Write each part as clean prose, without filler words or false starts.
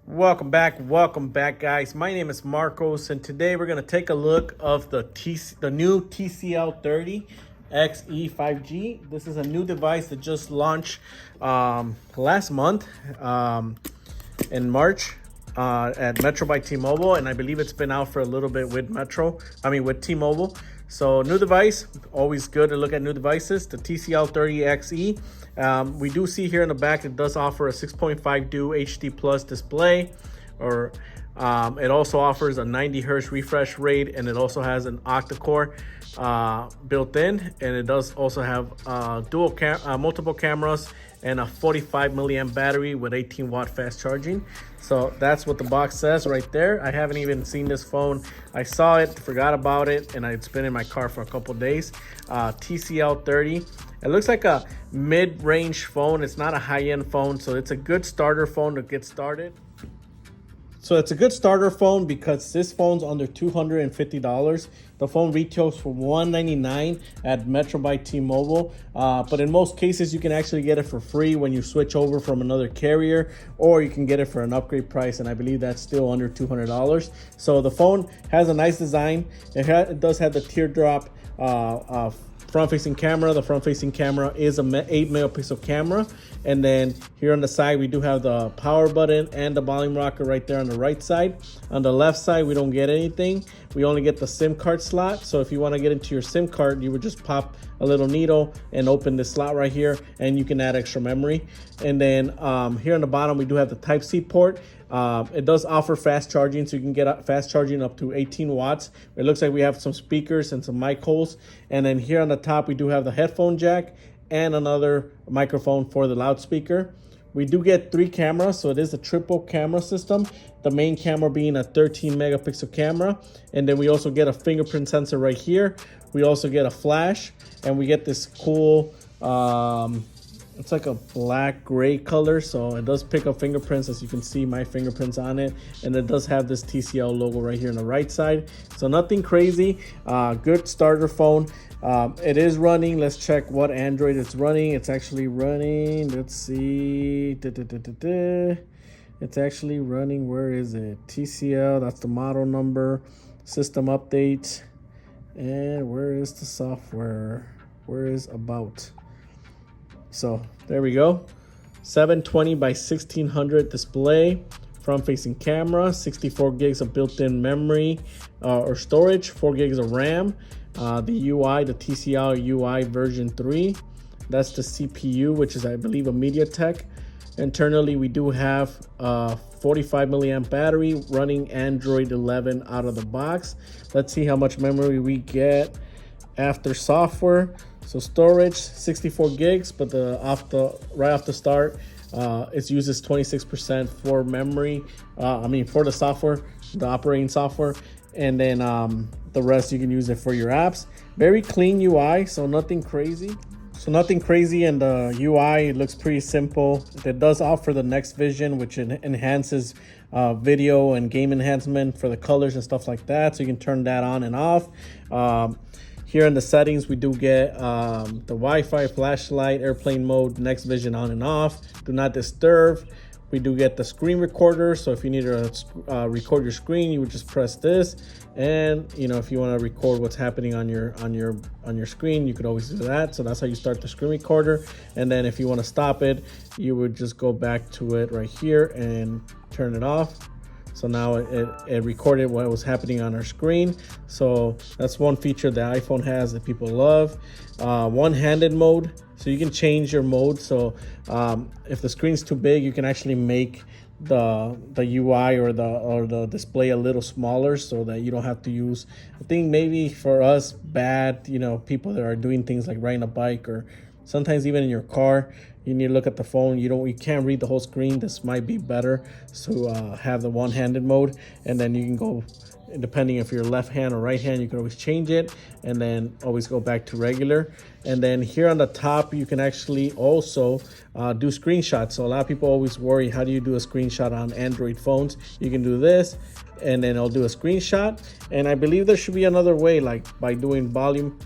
Welcome back, guys. My name is Marcos, and today we're gonna take a look of the new TCL 30 XE 5G. This is a new device that just launched last month in March at Metro by T-Mobile, and I believe it's been out for a little bit with with T-Mobile. So new device, always good to look at new devices. The TCL 30 XE. We do see here in the back it does offer a 6.5 DU HD Plus display, or it also offers a 90 hertz refresh rate, and it also has an octa-core built in, and it does also have multiple cameras and a 45 milliamp battery with 18-watt fast charging. So that's what the box says right there. I haven't even seen this phone. I saw it, forgot about it, and it's been in my car for a couple days. TCL 30. It looks like a mid-range phone. It's not a high-end phone, so it's a good starter phone to get started. So it's a good starter phone because this phone's under $250. The phone retails for $199 at Metro by T-Mobile. But in most cases, you can actually get it for free when you switch over from another carrier, or you can get it for an upgrade price, and I believe that's still under $200. So the phone has a nice design. It does have the teardrop front-facing camera. The front-facing camera is a 8-megapixel camera, and then here on the side we do have the power button and the volume rocker right there on the right side. On the left side we don't get anything. We only get the SIM card slot. So if you want to get into your SIM card, you would just pop a little needle and open this slot right here, and you can add extra memory. And then here on the bottom we do have the Type-C port. It does offer fast charging, so you can get fast charging up to 18 watts. It looks like we have some speakers and some mic holes. And then here on the top, we do have the headphone jack and another microphone for the loudspeaker. We do get 3 cameras, so it is a triple camera system. The main camera being a 13 megapixel camera. And then we also get a fingerprint sensor right here. We also get a flash, and we get this cool, it's like a black gray color, so it does pick up fingerprints. As you can see, my fingerprints on it, and it does have this TCL logo right here on the right side. So nothing crazy. Good starter phone. It is running. Let's check what Android it's running. It's actually running, let's see, it's actually running, where is it? TCL, that's the model number, system update, and where is the software? Where is about? So there we go. 720 by 1600 display, front-facing camera, 64 gigs of built-in memory or storage, 4 gigs of RAM. The UI, the TCL UI version 3. That's the CPU, which is, I believe, a MediaTek. Internally, we do have a 45 milliamp battery running Android 11 out of the box. Let's see how much memory we get after software. So storage 64 gigs, but right off the start, it uses 26% for memory. For the software, the operating software, and then the rest you can use it for your apps. Very clean UI, so nothing crazy. And the UI, it looks pretty simple. It does offer the Next Vision, which enhances video and game enhancement for the colors and stuff like that. So you can turn that on and off. Here in the settings, we do get the Wi-Fi, flashlight, airplane mode, Next Vision on and off, do not disturb. We do get the screen recorder, so if you need to record your screen, you would just press this, and if you want to record what's happening on your screen, you could always do that. So that's how you start the screen recorder. And then if you want to stop it, you would just go back to it right here and turn it off. So now it recorded what was happening on our screen. So that's one feature the iPhone has that people love. One-handed mode, so you can change your mode. So if the screen's too big, you can actually make the UI or the display a little smaller, so that you don't have to use, I think maybe for us people that are doing things like riding a bike, or sometimes even in your car, you need to look at the phone. You can't read the whole screen. This might be better to have the one-handed mode, and then you can go, depending if you're left hand or right hand, you can always change it, and then always go back to regular. And then here on the top, you can actually also do screenshots. So a lot of people always worry, how do you do a screenshot on Android phones? You can do this, and then it'll do a screenshot. And I believe there should be another way, like by doing volume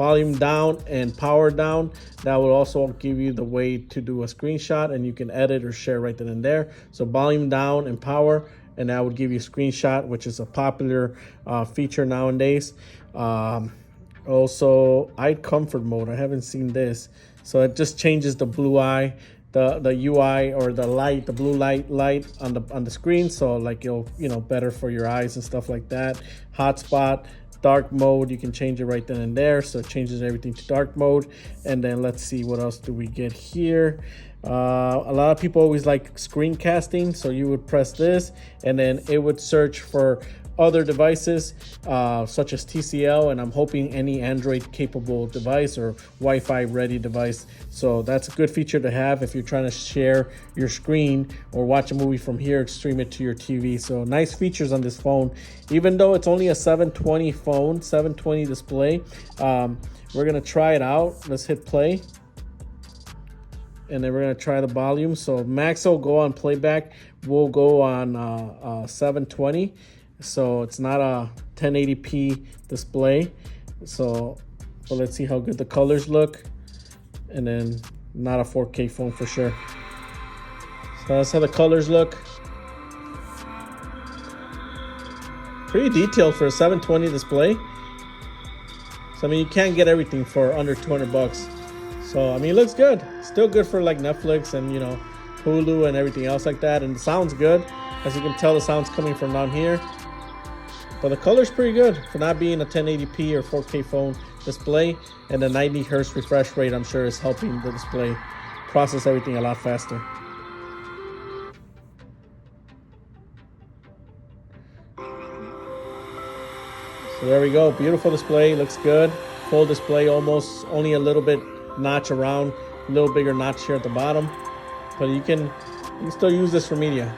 volume down and power down. That will also give you the way to do a screenshot, and you can edit or share right then and there. So volume down and power, and that would give you a screenshot, which is a popular feature nowadays. Also, eye comfort mode. I haven't seen this. So it just changes the blue eye, the UI, or the light, the blue light on the screen. So like it'll, better for your eyes and stuff like that. Hotspot, dark mode, you can change it right then and there. So it changes everything to dark mode. And then let's see, what else do we get here? A lot of people always like screencasting. So you would press this and then it would search for other devices such as TCL, and I'm hoping any Android capable device or Wi-Fi ready device. So that's a good feature to have if you're trying to share your screen or watch a movie from here, stream it to your TV. So nice features on this phone, even though it's only a 720 phone, 720 display. We're gonna try it out. Let's hit play, and then we're gonna try the volume. So max will go on playback, will go on 720. So it's not a 1080p display. So but let's see how good the colors look. And then not a 4K phone for sure. So that's how the colors look. Pretty detailed for a 720 display. So I mean, you can't get everything for under 200 bucks. So I mean, it looks good. Still good for like Netflix and Hulu and everything else like that. And it sounds good. As you can tell, the sound's coming from down here. But the color's pretty good for not being a 1080p or 4K phone display. And the 90 hertz refresh rate, I'm sure, is helping the display process everything a lot faster. So there we go. Beautiful display. Looks good. Full display, almost only a little bit notch around. A little bigger notch here at the bottom. But you can still use this for media.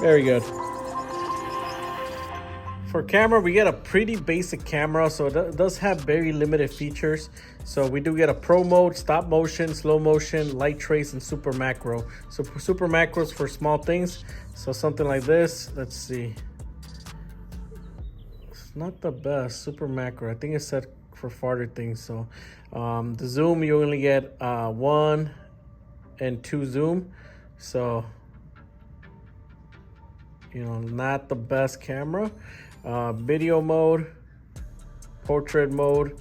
Very good. For camera, we get a pretty basic camera, so it does have very limited features. So we do get a pro mode, stop motion, slow motion, light trace, and super macro. So super macros for small things. So something like this, let's see. It's not the best, super macro. I think it's set for farther things. So the zoom, you only get 1 and 2 zoom. So not the best camera. Video mode, portrait mode.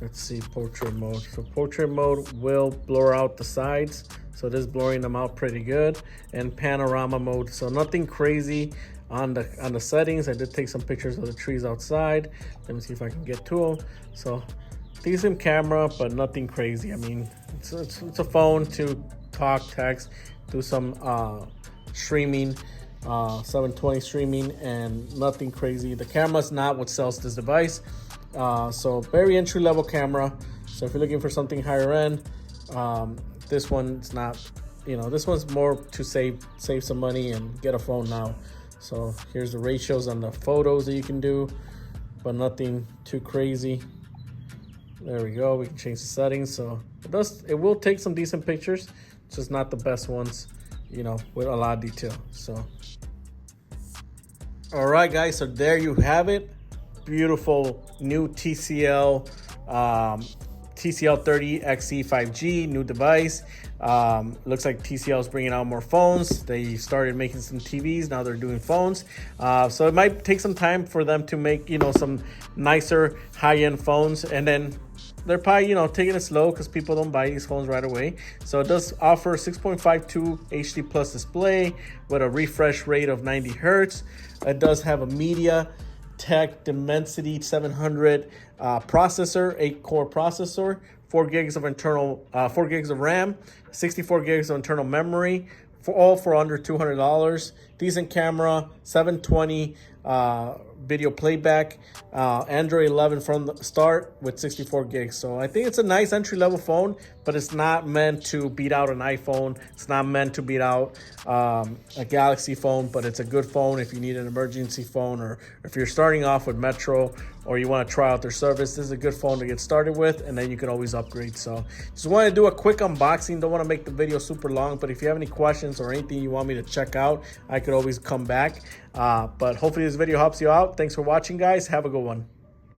Let's see, portrait mode. So portrait mode will blur out the sides. So this is blurring them out pretty good. And panorama mode. So nothing crazy on the settings. I did take some pictures of the trees outside. Let me see if I can get to them. So decent camera, but nothing crazy. I mean, it's a phone to talk, text, do some streaming. 720 streaming, and nothing crazy. The camera's not what sells this device. So very entry-level camera. So if you're looking for something higher end, this one's not, this one's more to save some money and get a phone now. So here's the ratios on the photos that you can do, but nothing too crazy. There we go. We can change the settings. So it will take some decent pictures, just not the best ones, with a lot of detail. So all right, guys, so there you have it. Beautiful new TCL 30 XE 5G, new device. Looks like TCL is bringing out more phones. They started making some TVs, now they're doing phones. So it might take some time for them to make some nicer high-end phones, and then they're probably taking it slow because people don't buy these phones right away. So it does offer 6.52 HD plus display with a refresh rate of 90 hertz. It does have a MediaTek Dimensity 700 processor, 8-core processor, 4 gigs of RAM, 64 gigs of internal memory, all for under $200. Decent camera, 720 video playback, Android 11 from the start with 64 gigs. So I think it's a nice entry-level phone, but it's not meant to beat out an iPhone. It's not meant to beat out a Galaxy phone, but it's a good phone if you need an emergency phone, or if you're starting off with Metro or you want to try out their service. This is a good phone to get started with, and then you can always upgrade. So just want to do a quick unboxing. Don't want to make the video super long, but if you have any questions or anything you want me to check out, I could always come back. But hopefully this video helps you out. Thanks for watching, guys. Have a good one.